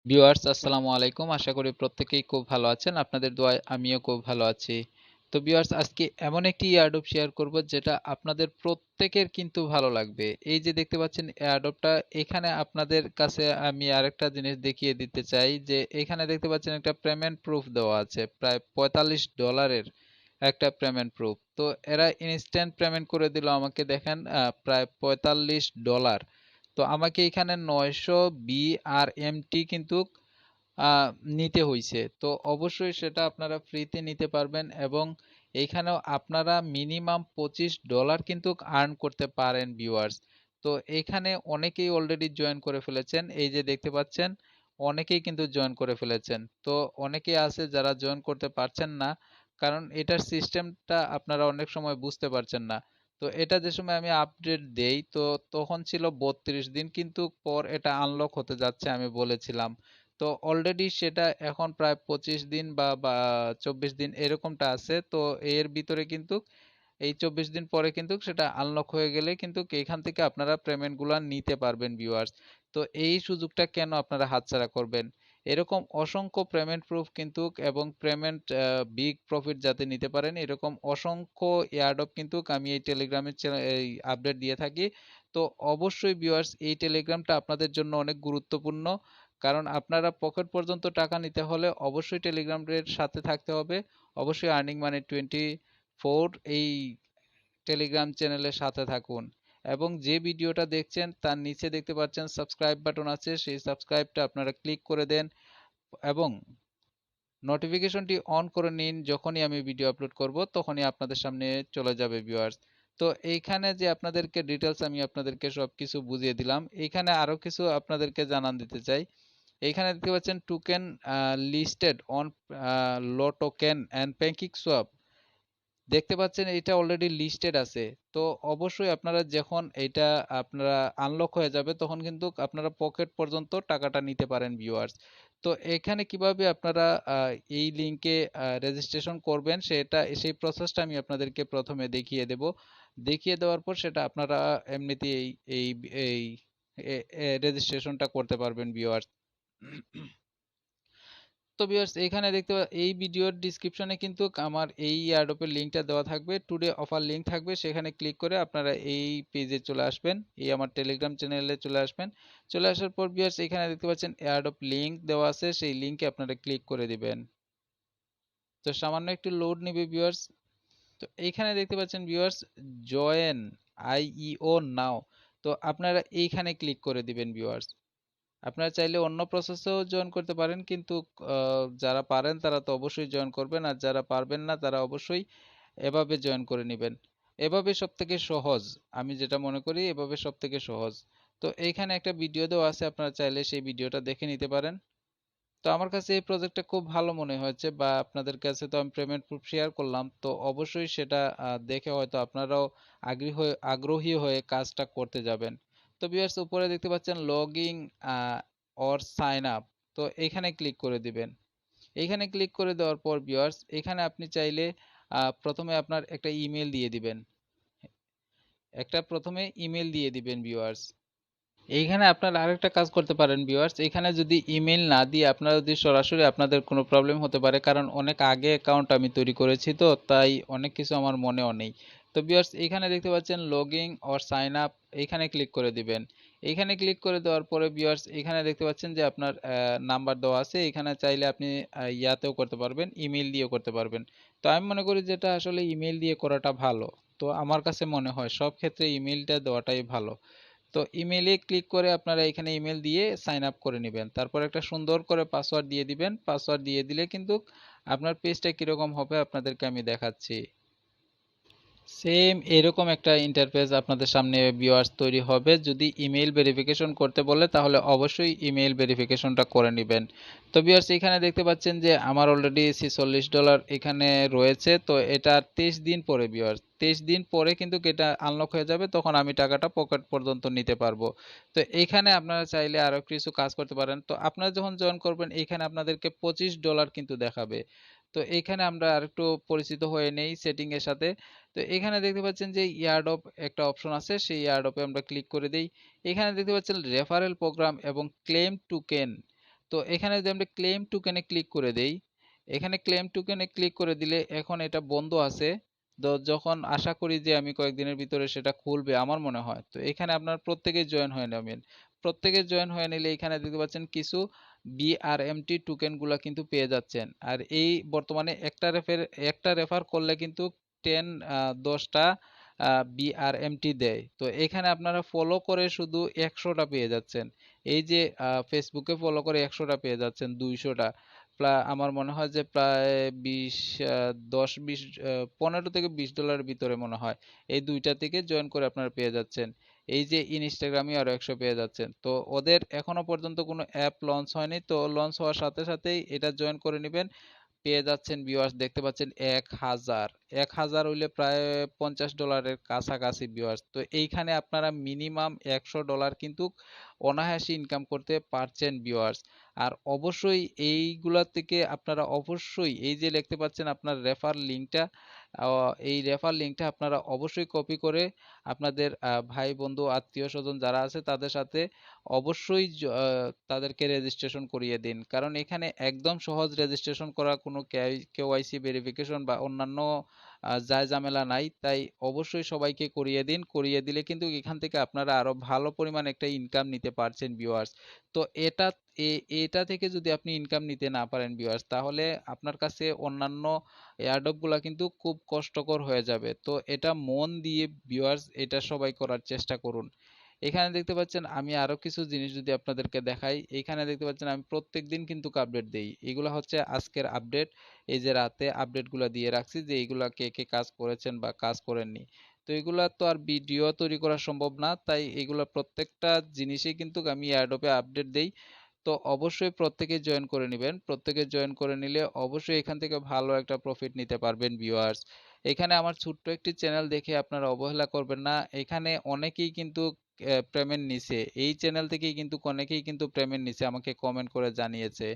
Viewers আসসালামু আলাইকুম। আশা করি প্রত্যেকেই খুব ভালো আছেন। আপনাদের দোয়ায় আমিও খুব ভালো আছি। তো ভিউয়ার্স আজকে এমন একটি এয়ারড্রপ শেয়ার করব যেটা আপনাদের প্রত্যেকের কিন্তু ভালো লাগবে। এই যে দেখতে পাচ্ছেন এয়ারড্রপটা, এখানে আপনাদের কাছে আমি আরেকটা জিনিস দেখিয়ে দিতে চাই যে এখানে দেখতে পাচ্ছেন একটা পেমেন্ট প্রুফ দেওয়া আছে প্রায় $45 একটা পেমেন্ট প্রুফ। তো এরা ইনস্ট্যান্ট পেমেন্ট করে দিল আমাকে, দেখেন প্রায় $45। তো আমাকে এখানে 900 BRMT কিন্তু আহ, নিতে হইছে। তো অবশ্যই সেটা আপনারা ফ্রিতে নিতে পারবেন এবং এইখানেও আপনারা মিনিমাম $25 কিন্তু আর্ন করতে পারেন ভিউয়ার্স। তো এখানে অনেকেই অলরেডি জয়েন করে ফেলেছেন, এই যে দেখতে পাচ্ছেন অনেকেই কিন্তু জয়েন করে ফেলেছেন। তো অনেকেই আছে যারা জয়েন করতে পারছেন না, কারণ এটার সিস্টেমটা আপনারা অনেক সময় বুঝতে পারছেন না। তো এটা যে সময় আমি আপডেট দেই তো তখন ছিল 32 দিন, কিন্তু পর এটা আনলক হতে যাচ্ছে আমি বলেছিলাম। তো অলরেডি সেটা এখন প্রায় 25 দিন বা 24 দিন এরকমটা আছে। তো এর ভিতরে কিন্তু এই 24 দিন পরে কিন্তু সেটা আনলক হয়ে গেলে কিন্তু এখান থেকে আপনারা পেমেন্ট গুলা নিতে পারবেন ভিউয়ার্স। তো এই সুযোগটা কেন আপনারা হাতছাড়া করবেন? এরকম অসংখ্য পেমেন্ট প্রুফ কিন্তু এবং পেমেন্ট বিগ প্রফিট যাতে নিতে পারেন এরকম অসংখ্য এয়ারড্রপ কিন্তু আমি এই টেলিগ্রামের এই আপডেট দিয়ে থাকি। তো অবশ্যই ভিউয়ার্স এই টেলিগ্রামটা আপনাদের জন্য অনেক গুরুত্বপূর্ণ, কারণ আপনারা পকেট পর্যন্ত টাকা নিতে হলে অবশ্যই টেলিগ্রামের সাথে থাকতে হবে। অবশ্যই আর্নিং মানে 24 এই টেলিগ্রাম চ্যানেলের সাথে থাকুন এবং যে ভিডিওটা দেখছেন তার নিচে দেখতে পাচ্ছেন সাবস্ক্রাইব বাটন আছে, সেই সাবস্ক্রাইবটা আপনারা ক্লিক করে দেন এবং নোটিফিকেশনটি অন করে নিন। যখনই আমি ভিডিও আপলোড করব তখনই আপনাদের সামনে চলে যাবে ভিউয়ার্স। তো এইখানে যে আপনাদেরকে ডিটেলস আমি আপনাদেরকে সবকিছু বুঝিয়ে দিলাম, এইখানে আরো কিছু আপনাদেরকে জানান দিতে চাই। এইখানে দেখতে পাচ্ছেন token listed on low token and pancake swap, দেখতে পাচ্ছেন এটা অলরেডি লিস্টেড আছে। তো অবশ্যই আপনারা যখন এটা আপনারা আনলক হয়ে যাবে তখন কিন্তু আপনারা পকেট পর্যন্ত টাকাটা নিতে পারেন ভিউয়ার্স। তো এখানে কিভাবে আপনারা এই লিংকে রেজিস্ট্রেশন করবেন সেটা সেই প্রসেসটা আমি আপনাদেরকে প্রথমে দেখিয়ে দেব। দেখিয়ে দেওয়ার পর সেটা আপনারা এমনিতেই এই এই রেজিস্ট্রেশনটা করতে পারবেন ভিউয়ার্স। তো ভিউয়ার্স এখানে দেখতে এই ভিডিওর ডিসক্রিপশনে কিন্তু আমার এই এয়ারড্রপের লিংকটা দেওয়া থাকবে, টুডে অফার লিংক থাকবে, সেখানে ক্লিক করে আপনারা এই পেজে চলে আসবেন, এই আমার টেলিগ্রাম চ্যানেলে চলে আসবেন। চলে আসার পর ভিউয়ার্স এখানে দেখতে পাচ্ছেন এয়ারড্রপ লিংক দেওয়া আছে, সেই লিংকে আপনারা ক্লিক করে দিবেন। তো সামান্য একটু লোড নেবে ভিউয়ার্স। তো এইখানে দেখতে পাচ্ছেন ভিউয়ার্স জয়েন আইইও নাও, তো আপনারা এইখানে ক্লিক করে দিবেন ভিউয়ার্স। আপনারা চাইলে অন্য প্রসেসেও জয়েন করতে পারেন, কিন্তু যারা পারেন তারা তো অবশ্যই জয়েন করবেন, আর যারা পারবেন না তারা অবশ্যই এভাবে জয়েন করে নেবেন। এভাবে সব থেকে সহজ, আমি যেটা মনে করি এভাবে সব থেকে সহজ। তো এইখানে একটা ভিডিও দেওয়া আছে, আপনারা চাইলে সেই ভিডিওটা দেখে নিতে পারেন। তো আমার কাছে এই প্রজেক্টটা খুব ভালো মনে হয়েছে, বা আপনাদের কাছে তো আমি পেমেন্ট প্রুফ শেয়ার করলাম, তো অবশ্যই সেটা দেখে হয়তো আপনারাও আগ্রহী হয়ে কাজটা করতে যাবেন। তো ভিউয়ার্স উপরে দেখতে পাচ্ছেন লগইন অর সাইন আপ, তো এখানে ক্লিক করে দিবেন। এইখানে ক্লিক করে দেওয়ার পর ভিউয়ার্স এখানে আপনি চাইলে প্রথমে আপনার একটা ইমেল দিয়ে দিবেন, প্রথমে ইমেল দিয়ে দিবেন ভিউয়ার্স। এইখানে আপনারা আরেকটা কাজ করতে পারেন ভিউয়ার্স, এখানে যদি ইমেল না দিয়ে আপনারা যদি সরাসরি, আপনাদের কোনো প্রবলেম হতে পারে কারণ অনেক আগে অ্যাকাউন্ট আমি তৈরি করেছি, তো তাই অনেক কিছু আমার মনেও নেই। তো ভিউয়ার্স এখানে দেখতে পাচ্ছেন লগইন অর সাইন আপ, এইখানে ক্লিক করে দিবেন। এইখানে ক্লিক করে দেওয়ার পরে ভিউয়ার্স এখানে দেখতে পাচ্ছেন যে আপনার নাম্বার দেওয়া আছে, এখানে চাইলে আপনি ইয়াতেও করতে পারবেন, ইমেল দিয়েও করতে পারবেন। তো আমি মনে করি যেটা আসলে ইমেল দিয়ে করাটা ভালো। তো আমার কাছে মনে হয় সব ক্ষেত্রে ইমেলটা দেওয়াটাই ভালো। তো ইমেইলে ক্লিক করে আপনারা এখানে ইমেল দিয়ে সাইন আপ করে নেবেন, তারপর একটা সুন্দর করে পাসওয়ার্ড দিয়ে দিবেন। পাসওয়ার্ড দিয়ে দিলে কিন্তু আপনার পেজটা কিরকম হবে আপনাদেরকে আমি দেখাচ্ছি। সেম এরকম একটা ইন্টারফেস আপনাদের সামনে ভিউয়ার্স তৈরি হবে। যদি ইমেইল ভেরিফিকেশন করতে বলে তাহলে অবশ্যই ইমেইল ভেরিফিকেশনটা করে নেবেন। তো ভিউয়ার্স এখানে দেখতে পাচ্ছেন যে আমার অলরেডি $46 এখানে রয়েছে। তো এটা 23 দিন পরে ভিউয়ার্স, 23 দিন পরে কিন্তু এটা আনলক হয়ে যাবে, তখন আমি টাকাটা পকেট পর্যন্ত নিতে পারবো। তো এখানে আপনারা চাইলে আরো কিছু কাজ করতে পারেন। তো আপনারা যখন জয়েন করবেন এখানে আপনাদেরকে $25 কিন্তু দেখাবে। তো এখানে আমরা আরেকটু পরিচিত হয়ে নেই সেটিং এর সাথে। তো এখানে দেখতে পাচ্ছেন যে ইয়ারডপ একটা অপশন আছে, সেই ইয়ারডপে আমরা ক্লিক করে দেই। এখানে দেখতে পাচ্ছেন রেফারেল প্রোগ্রাম এবং ক্লেম টোকেন, তো এখানে যদি আমরা ক্লেম টোকেনে ক্লিক করে দেই, এখানে ক্লেম টোকেনে ক্লিক করে দিলে এখন এটা বন্ধ আছে। তো যখন আশা করি যে আমি কয়েকদিনের ভিতরে সেটা খুলবে আমার মনে হয়, তো এখানে আপনার প্রত্যেকে জয়েন হয়ে নেবেন। প্রত্যেকে জয়েন হয়ে নিলে এখানে দেখতে পাচ্ছেন কিছু বিআরএমটি টোকেন গুলা কিন্তু পেয়ে যাচ্ছেন। আর এই বর্তমানে একটা রেফার করলে কিন্তু 10টা বিআরএমটি দেয়। তো এখানে আপনারা ফলো করে শুধু 100টা পেয়ে যাচ্ছেন। এই যে ফেসবুকে ফলো করে 100টা পেয়ে যাচ্ছেন, 200টা আমার মনে হয় যে প্রায় 20 10-20 $15 থেকে $20 ভিতরে মনে হয়। এই দুইটা থেকে জয়েন করে আপনারা পেয়ে যাচ্ছেন। এই যে ইনস্টাগ্রামে আরো 100 পেয়ে যাচ্ছেন। তো ওদের এখনো পর্যন্ত কোনো অ্যাপ লঞ্চ হয়নি, তো লঞ্চ হওয়ার সাথে সাথেই এটা জয়েন করে নেবেন, পেয়ে যাচ্ছেন। ভিউয়ার্স দেখতে পাচ্ছেন 1000 হইলে প্রায় $50 কাছাকাছি ভিউয়ার্স। তো এইখানে আপনারা মিনিমাম $100 কিন্তু অনায়াসে ইনকাম করতে পারছেন ভিউয়ার্স। আর অবশ্যই এইগুলা থেকে আপনারা অবশ্যই এই যে দেখতে পাচ্ছেন আপনার রেফার লিঙ্কটা, এই রেফার লিঙ্কটা আপনারা অবশ্যই কপি করে আপনাদের ভাই বন্ধু আত্মীয় স্বজন যারা আছে তাদের সাথে অবশ্যই তাদেরকে রেজিস্ট্রেশন করিয়ে দিন। কারণ এখানে একদম সহজ, রেজিস্ট্রেশন করা, কোনো কেওয়াইসি ভেরিফিকেশন বা অন্যান্য ঝামেলা নাই। তাই অবশ্যই সবাইকে করিয়ে দিন। করিয়ে দিলে কিন্তু এখান থেকে আপনারা আরো ভালো পরিমাণ একটা ইনকাম নিতে পারছেন ভিউয়ার্স। তো এটা থেকে যদি আপনি ইনকাম নিতে না পারেন ভিউয়ার্স, তাহলে আপনার কাছে অন্যান্য এয়ারড্রপ গুলা কিন্তু খুব কষ্টকর হয়ে যাবে। তো এটা মন দিয়ে ভিউয়ার্স এটা সবাই করার চেষ্টা করুন। এখানে দেখতে পাচ্ছেন আমি আরো কিছু জিনিস যদি আপনাদেরকে দেখাই, এখানে দেখতে পাচ্ছেন আমি প্রত্যেকদিন কিন্তু আপডেট দেই। এগুলো হচ্ছে আজকের আপডেট। এই যে রাতে আপডেটগুলো দিয়ে রাখছি যে এইগুলা কে কে কাজ করেছেন বা কাজ করেননি। তো এগুলা তো আর ভিডিও তৈরি করা সম্ভব না, তাই এগুলা প্রত্যেকটা জিনিসই কিন্তু আমি এয়ারড্রপে আপডেট দেই। তো অবশ্যই প্রত্যেকে জয়েন করে নেবেন। প্রত্যেকে জয়েন করে নিলে অবশ্যই এখান থেকে ভালো একটা প্রফিট নিতে পারবেন ভিউয়ার্স। এখানে আমার ছোট্ট একটি চ্যানেল দেখে আপনারা অবহেলা করবেন না। এখানে অনেকেই কিন্তু পেমেন্ট নিছে, এই চ্যানেল থেকেই কিন্তু অনেকেই কিন্তু পেমেন্ট নিছে, আমাকে কমেন্ট করে জানিয়েছে।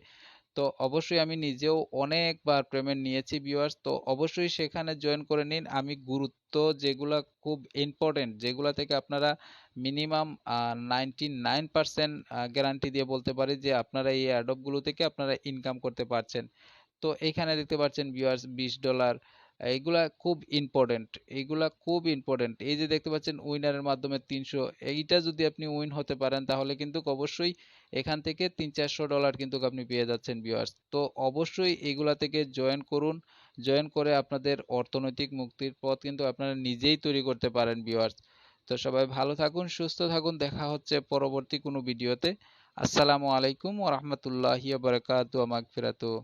তো অবশ্যই আমি নিজেও অনেকবার পেমেন্ট নিয়েছি ভিউয়ার্স। তো অবশ্যই সেখানে জয়েন করে নিন। আমি গুরুত্ব যেগুলা খুব ইম্পর্টেন্ট, যেগুলা থেকে আপনারা মিনিমাম 99% গ্যারান্টি দিয়ে বলতে পারি যে আপনারা এই অ্যাডপ গুলো থেকে আপনারা ইনকাম করতে পারছেন। তো এইখানে দেখতে পাচ্ছেন ভিউয়ার্স $20, এইগুলা খুব ইম্পর্টেন্ট, এইগুলা খুব ইম্পর্টেন্ট। এই যে দেখতে পাচ্ছেন উইনারের মাধ্যমে 300, এইটা যদি আপনি উইন হতে পারেন তাহলে কিন্তু অবশ্যই এখান থেকে $300-400 কিন্তু আপনি পেয়ে যাচ্ছেন ভিউয়ার্স। তো অবশ্যই এগুলা থেকে জয়েন করুন। জয়েন করে আপনাদের অর্থনৈতিক মুক্তির পথ কিন্তু আপনারা নিজেই তৈরি করতে পারেন ভিউয়ার্স। তো সবাই ভালো থাকুন, সুস্থ থাকুন, দেখা হচ্ছে পরবর্তী কোনো ভিডিওতে। আসসালামু আলাইকুম ওয়া রাহমাতুল্লাহি ওয়া বারাকাতুহু ওয়া মাগফিরাতুহু।